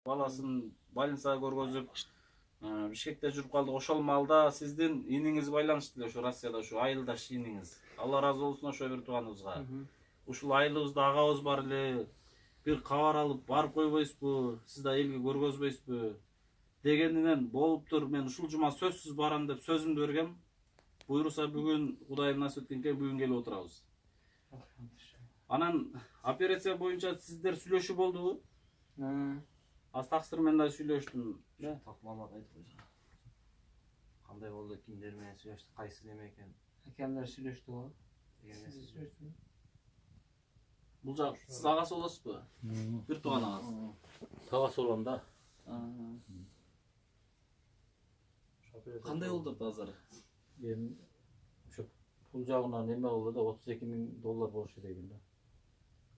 баласын больницага көргөзүп Бишкекте жүрүп калдык. Ошол маалда сиздин иниңиз байланышты эле ушу Россияда, ушу айылдаш иниңиз. Алла разы болсун ошо бир тууганыбызга. Ушул айылыбызда агабыз бар эле, бир кабар алып барып койбойсузбу, сиз да элге көргөзбөйсүзбү дегенинен болуптур. Мен ушул жума сөзсүз барам деп сөзүмдү бергем. Буйруса бүгүн Кудайым насип эткенке бүгүн келип отурабыз. Анан операция боюнча сиздер сүйлөшүү болдубу? Аз таксыр мен да сүйлөштүм. Такмалап айтып койсо. Кандай болду, кимдер менен сүйлөштү, кайсы неме экен? Акемдер сүйлөштү го. Бул жак сиз агасы болосузбу? Бир тууган агасы. Тагасы болом да. Кандай болду азыр? Эми ошо пул жагынан неме болду да, $32,000 болушу керек да.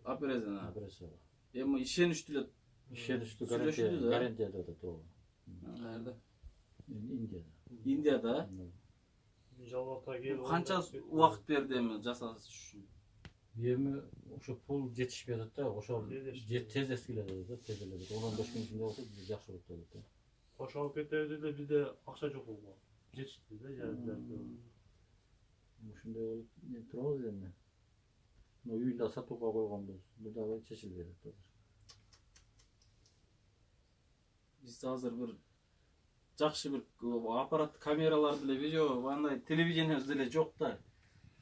Операцияна. Операцияга. Эми ишеничтүү эле. Ишеничтүү Сүйлөшүүдө, гарантия деп атат ого. Каерде? Индияда. Индияда. Жалоотка келип. Канча убакыт берди эми жасаш үчүн? Эми ошо пул жетишпей атат да, ошол тез келет да, тез эле. 15 күн ичинде болсо жакшы болот деп атат. Ошол кетебиз эле, бизде акча жок болду. Жетишти да, Ушундай болуп турабыз эми. Үйүндө сатууга койгонбуз. Бул дагы чечилип берет азыр. Биз азыр бир жакшы бир аппарат, камераларды эле, видео, андай телевидениебиз деле жок да.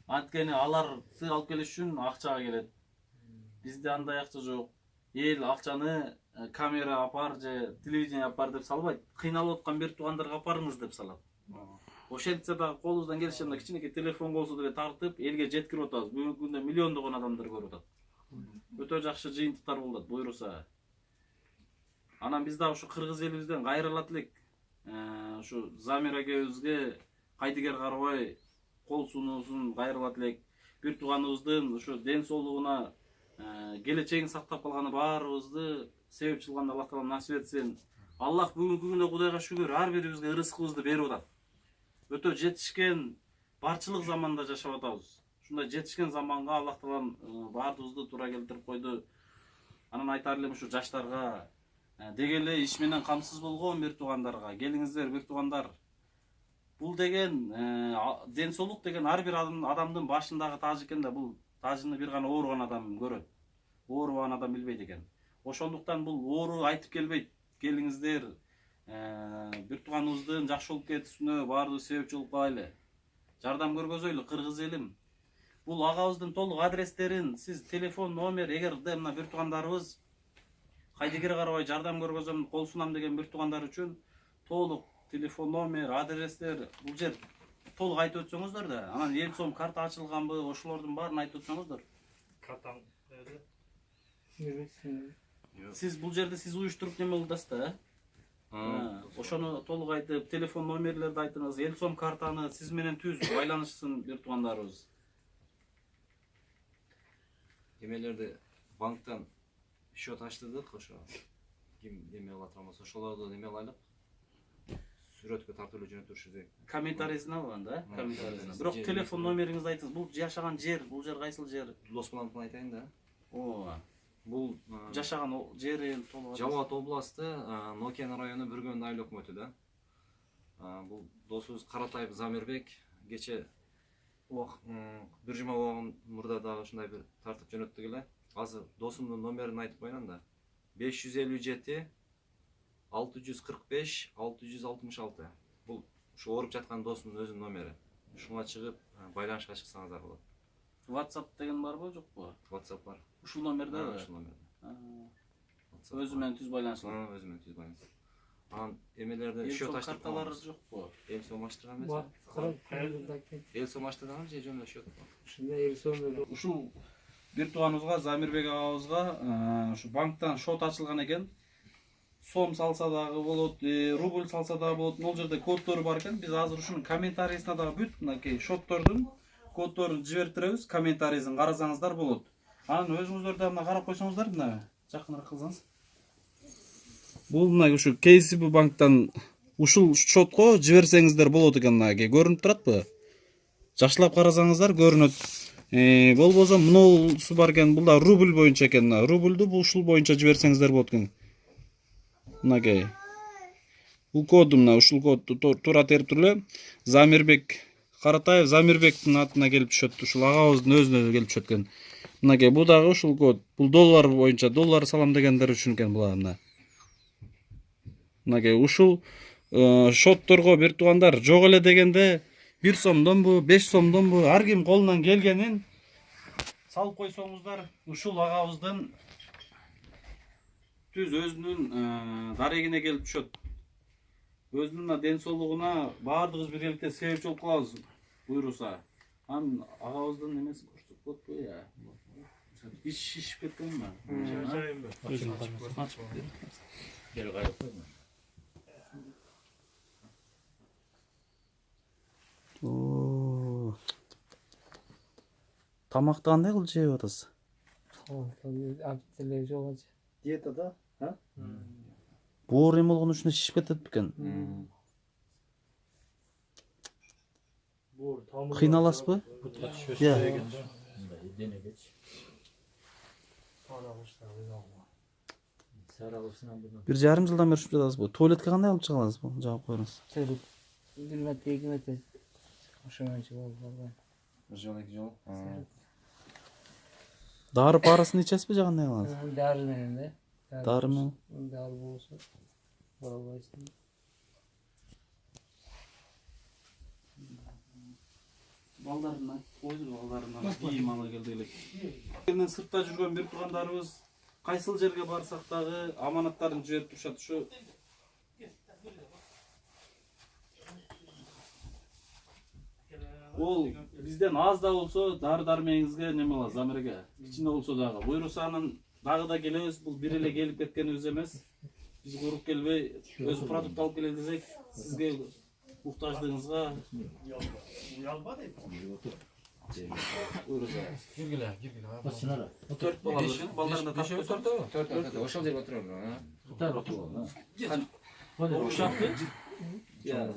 Анткени аларды алып келиш үчүн акчага келет. Бизде андай акча жок. Эл акчаны камера апар же телевидение апар деп салбайт. Кыйналып аткан бир туугандарга апарыңыз деп салат. Ошентсе дагы колубуздан келишинде кичинекей телефон болсо деле тартып элге жеткирип атабыз. Бүгүнкү күндө миллиондогон адамдар көрүп атат. Өтө жакшы жыйынтыктар болот буйруса. Анан биз дагы ушу кыргыз элибизден кайрылат элек. Ушу Замир агебизге кайдыгер карабай кол сунуусун кайрылат элек. Бир тууганыбыздын ушу ден соолугуна, келечегин сактап калганы баарыбызды себепчи кылган Аллах Таала насип этсин. Аллах бүгүнкү күндө Кудайга шүгүр ар бирибизге ырыскыбызды берип атат. Өтө жетишкен барчылык заманда жашап атабыз. Ушундай жетишкен заманга Аллах Таалам баардыгыбызды туура келтирип койду. Анан айтар элем ушу жаштарга деги эле иш менен камсыз болгон бир туугандарга, келиңиздер бир туугандар. Бул деген ден соолук деген ар бир адамдын башындагы таж экен да, бул тажыны бир гана ооруган адам көрөт. Оорубаган адам билбейт экен. Ошондуктан бул оору айтып келбейт. Келиңиздер, бир тууганыбыздын жакшы болуп кетүүсүнө баардыгыбыз себепчи болуп калайлы. Жардам көргөзөйлү кыргыз элим. Бул агабыздын толук адрестерин, сиз телефон номер, эгерде мына бир туугандарыбыз кайдыгер карабай жардам көргөзөм, кол сунам деген бир туугандар үчүн толук телефон номер, адрестер, бул жер толук айтып өтсөңүздөр да, анан эл сом карта ачылганбы, ошолордун баарын айтып өтсөңүздөр. Картаң эле. Сиз бул жерде сиз уюштуруп неме кылдасыз да, ошону толук айтып, телефон номерлерди айтыңыз, эл сом картаны сиз менен түз байланышсын бир туугандарыбыз. Эмелерди банктан счет ачтырдык, ошо ким неме кылат болсо ошолорду неме кылайлык. Сүрөткө тартып эле жөнөтүшү. Комментарийсин алган да, комментарийсин. Бирок телефон номериңизди айтыңыз. Бул жашаган жер, бул жер кайсыл жер? Лос-Балантын айтайын да. Ооба. Бул Жашаган жери толук. Жалал Абад областы, Нокен району Бүргөн айыл өкмөтү да. Бул досубуз Каратаев Замирбек кече бир жума мурда дагы ушундай бир тартып жөнөттүк эле. Азыр досумдун номерин айтып коеюн да. 557 645 666. Бул ушу ооруп жаткан досумдун өзүнүн номери. Ушуга чыгып байланышка чыксаңыздар болот. WhatsApp деген барбы, жокпу? WhatsApp бар. Ушул номерде? Ушул номерде. Өзү менен түз байланышлы. Өзү менен түз байланышлы. Анан эмелерде счет ачтырып карталары жокпу? Эл сом ачтырган эмес. Эл сом ачтырган же жөн эле счет. Ушундай эл сом. Ушул бир тууганыбызга, Замирбек агабызга ушу банктан счет ачылган экен. Сом салса дагы болот, рубль салса дагы болот. Бул жерде коддору бар экен. Биз азыр ушунун комментарийсине дагы бүт мынакей счеттордун коддорун жибертиребиз. Комментарийсин карасаңыздар болот. Анан өзүңүздөр да мына карап койсоңуздар, мына жакыныраак кылсаңыз. Бул мына ушу KCB банктан ушул счетко жиберсеңиздер болот экен, мынакей көрүнүп туратпы? Жакшылап карасаңыздар көрүнөт. Болбосо мынусу бар экен, бул да рубль боюнча экен. Рубльдү бул ушул боюнча жиберсеңиздер болот экен. Мынакей. Бул коду мына ушул кодду туура терип туруп эле Замирбек Каратаев Замирбектин атына келип түшөт. Ушул агабыздын өзүнө келип түшөт экен. Мынакей бул дагы ушул код. Бул доллар боюнча доллар салам дегендер үчүн экен бул мына. Мынакей ушул шотторго бир туугандар жок эле дегенде 1 сомдонбу, 5 сомдонбу ар ким колунан келгенин салып койсоңуздар ушул агабыздын түз өзүнүн дарегине келип түшөт. Өзүнүн ден соолугуна баардыгыбыз биргеликте себепчилик кылабыз буйруса. Анан агабыздын немеси көрсөтүп болупу я. Иш шишип кеткенби? Gel gayrı koyma. Oo. Тамакты кандай кылып жеп атасыз? Телевизор Диетада? Боор эме болгон үчүн шишип кетет бекен. Кыйналасызбы? Я. Dene geç. Saralısından bunu. 1,5 жылдан бери ушинтип жатасызбы? Туалетке кандай алып чыга аласызбы? Жаап коюңуз. Билмет, егмет. Ошоңчу болду. Bir жол, 2 жол. Дары парасын ичесизби же кандай кыласыз? Дары менен да. Дары менен. Дары болсо. Болбойсун. Балдарына, ойдур балдарына кийим ала келди элек. Энден сыртта жүргөн бир туугандарыбыз кайсыл жерге барсак дагы аманаттарын жиберип турушат. Ушу ол бизден аз да болсо дары дармегиңизге неме алат, замирге. Кичине болсо дагы. Буйруса анан дагы да келебиз. Бул бир эле келип кеткенибиз эмес. Биз куруп келбей, өз продукт алып келели десек, сизге muhtaçlığınızga buyuruz. Girgiler. Başına. Dört bala bölün, ballarına taş koysan. Dört. Oşal жерге oturuyor mu? Tutar otur lan. O uşaklı. Ya,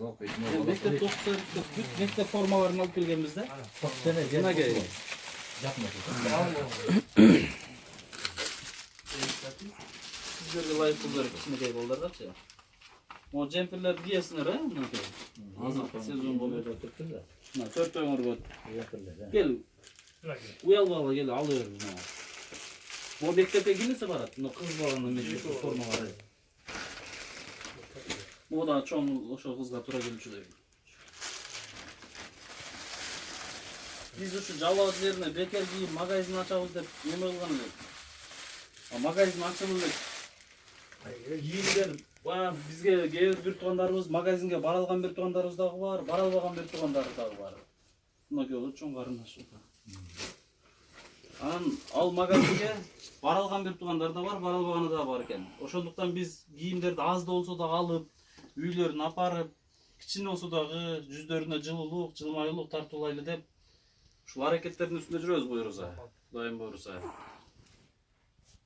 mektep okusa, mektep formalarını alıp gelgenimizde. Bak sene gel. Buna gel. Yapma. Sizlerge layık bulları içine gel bollarlar ya. O cempirler giyesinler ha? Azıcık sezon boluyor. Na, 4 ömür bot. Gel. Uyal bala gel alıyoruz. O mektepte gelirse barat. No kız balanın mektep forma var. O da çoğun o kızga tura gelmiş oluyor. Biz şu Cavaz yerine bekar giyip magazin açabız dep neme kılgan elek. Magazin açıldı. Giyimler bizge кээ бир туугандарыбыз магазинге бара алган бир туугандарыбыз дагы бар, бара албаган бир туугандар дагы бар. Мынакей чоң карындаш. Анан ал магазинге бара алган бир туугандар да бар, бара албаганы да бар экен. Ошондуктан биз кийимдерди аз да болсо да алып, үйлөрүнө апарып, кичине болсо дагы жүздөрүнө жылуулук, жылмайлуулук тартуулайлы деп ушул аракеттердин үстүндө жүрөбүз буйруса. Кудайым буйруса.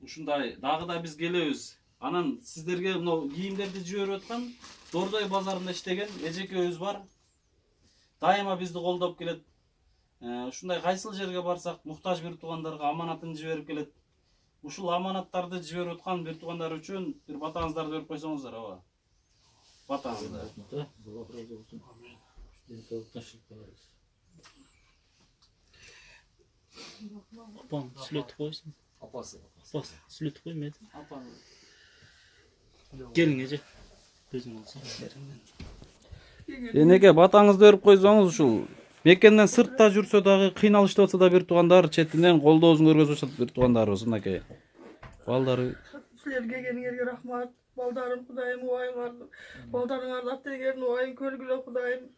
Ушундай дагы да биз келебиз. Анан сиздерге мына кийимдерди жиберип аткан Дордой базарында иштеген эжекебиз бар. Дайыма бизди колдоп келет. Ушундай кайсыл жерге барсак муктаж бир туугандарга аманатын жиберип келет. Ушул аманаттарды жиберип аткан бир туугандар үчүн бир батаңыздарды берип койсоңуздар, ооба. Батаңызды. Апам сүйлөтүп койсун. Апасы. Апасы сүйлөтүп коймойт. Апаң. Келиң эже. Өзүң болсоң. Энеге батаңызды берип койсоңуз ушул мекенден сыртта жүрсө дагы кыйналышта болсо да бир туугандар четинен колдоосун көргөзүп атат бир туугандарыбыз мынакей. Балдары Sizlerge gelingерге рахмат. Балдарым Кудайым уайыңар. Балдарыңарды аттегерин уайым көргүлө Кудайым.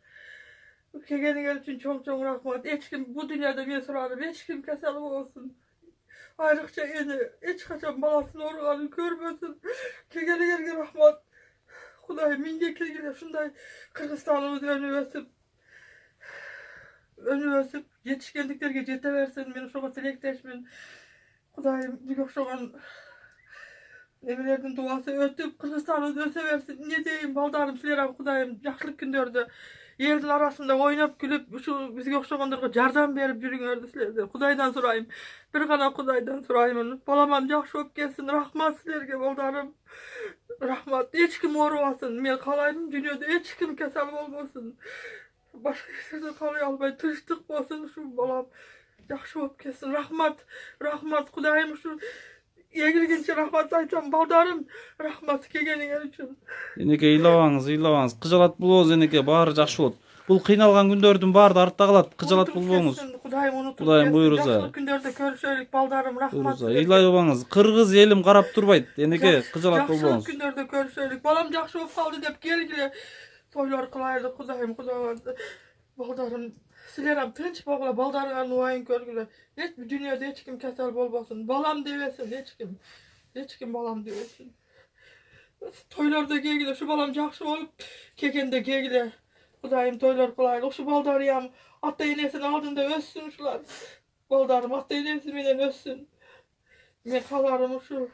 Келгениңер үчүн чоң рахмат. Эч ким бу дүйнөдө мен сурадым, эч ким кесел болбосун. Айрыкча эне эч качан баласын ооруганын көрбөсүн. Келгениңерге рахмат. Кудайым менге келгиле ушундай Кыргызстаныбыз өнүп өсүп, жетишкендиктерге жете берсин. Мен ошого тилектешмин. Кудайым биге окшогон эмелердин дуасы өтүп, Кыргызстаныбыз өсө берсин. Не дейм, балдарым, силер Кудайым жакшылык күндөрдө элдин арасында ойноп күлүп, ушул бизге окшогондорго жардам берип жүрүңөрдү силерден. Кудайдан сурайм. Бир гана Кудайдан сураймын. Баламам жакшы болуп кетсин. Рахмат силерге, балдарым. rahmat. Hiç kim uğramasın. Men kalayım dünyada hiç kim kesel olmasın. Başka yerden kalay almay tırıştık bolsun şu balam. Yaxşı bolup ketsin. Rahmat. Rahmat Kudayım şu egilginçe rahmat aytam baldarım. Rahmat kelgeniňiz üçin. Eneke ыйлабаңыз. Кыжалат болбоңуз энеке, баары жакшы болот. Бул кыйналган күндөрдүн баары да артта калат. Кыжалат болбоңуз. Kudayım unutup Kudayım ketsin. buyursa. Yaxşı günlerde görüşelik baldarım rahmat. Ыйлабаңыз. Кыргыз элим карап турбайт. Энеке, кыжалат Yaxşı болбоңуз. günlerde görüşelik. Balam yaxşı bolup kaldı dep gelgile. Toylar kılaydı Kudayım baldarım. Sileram tınç bagla baldarıňa nuayın görgüle. Hiç bir dünyada hiç kim kesel bolmasın. Balam devesin hiç kim. Hiç kim balam devesin. Toylarda gelgile şu balam yaxşı bolup kekende gelgile. Kudayım toylar kılaydı. Şu baldarıyam atta inesini aldığında össün şular. Baldarım atta inesi menen össün. Men kalarım şu.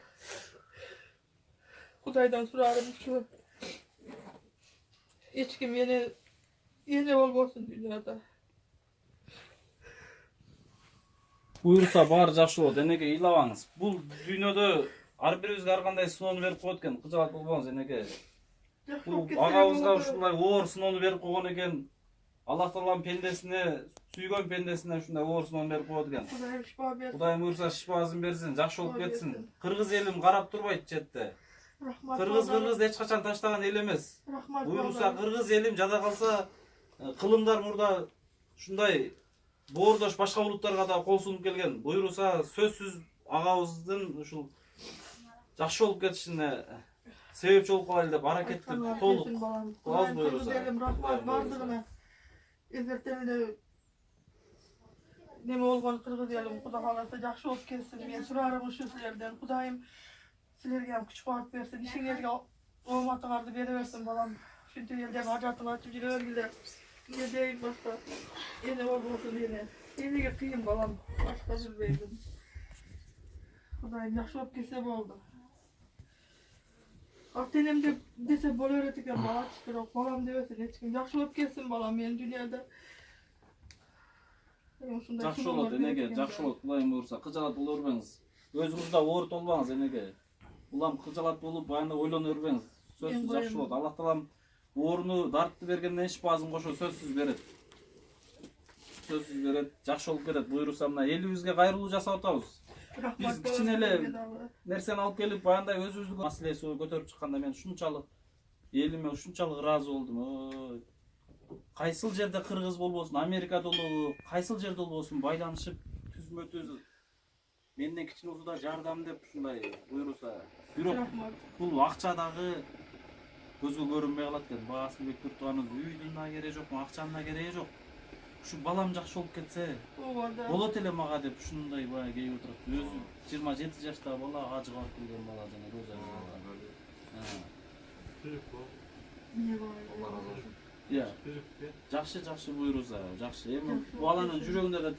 Kudaydan sorarım şu. Hiç kim yeni olmasın dünyada. Буйруса баары жакшы болот. Энеке, ыйлабаңыз. Бул дүйнөдө ар бирибизге ар кандай сыноону берип коет экен. Кыжалат болбоңуз энеке. Бул агабызга ушундай оор сыноону берип койгон экен. Аллах Тааланын пендесине, сүйгөн пендесине ушундай оор сыноону берип коет экен. Kudayım şifa versin. Кудайым буйруса шифасын берсин, жакшы болуп кетсин. Кыргыз элим карап турбайт четте. Rahmat Кыргыз baldarım. эч качан таштаган эл эмес. Rahmat Буйруса baldarım. кыргыз элим жада калса, кылымдар мурда ушундай боордош башка улуттарга да кол сунуп келген. Буйруса сөзсүз агабыздын ушул жакшы болуп кетишине себепчи болуп калайлы деп аракетти толук кылабыз буйруса. Rahmat bardığına. Ezertemde neme olgan Kırgız elim Kuda kalasa jakşı bolup ketsin. Men surarım şu sizlerden. Kudayım sizlerge hem küçük vaat versin. İşiňerge olmatyňardy bereversin balam. Şunty elden ajatyny açyp jirebergiler. Ne deyin başka. Yine olmasın yine. Yine kıyım balam. Başka bilmeydim. Kudayım jakşı bolup ketse boldu. Aktenemde dese bolar etiken bala çıkırok. Balam devesin hiç kim. Jakşı bolup ketsin balam men dünyada. Жакшы болот энеке, жакшы болот. Кудайым буйруса кыжалат боло бербеңиз. Өзүңүз да оорут болбоңуз энеке. Улам кыжалат болуп анда ойлоно бербеңиз. Сөзсүз жакшы болот. Аллах Таалам ооруну дартты бергенден шипасын кошо сөзсүз берет. Сөзсүз берет, жакшы болуп кетет. Буйруса мына элибизге кайрылуу жасап атабыз. Биз кичине эле нерсени алып келип баяндай өзүбүздүн маселеси көтөрүп чыкканда мен ушунчалык элиме ушунчалык ыраазы болдум. Ой. Кайсыл жерде кыргыз болбосун, Америкада болобу, кайсыл жерде болбосун байланышып түзмө түз менден кичине узуда жардам деп ушундай буйруса. Бирок бул акча дагы көзгө көрүнбөй калат экен. Баасын бек турганын үйдүн да кереги жок, акчанын да кереги жок. Ушу балам жакшы болуп кетсе, болот эле мага деп ушундай баягы кейип отурат. Өзү 27 жаштагы бала ажы калып келген бала жана көз Allah razı olsun. Ya, жакшы буйруса, жакшы. Эми баланын жүрөгүндө да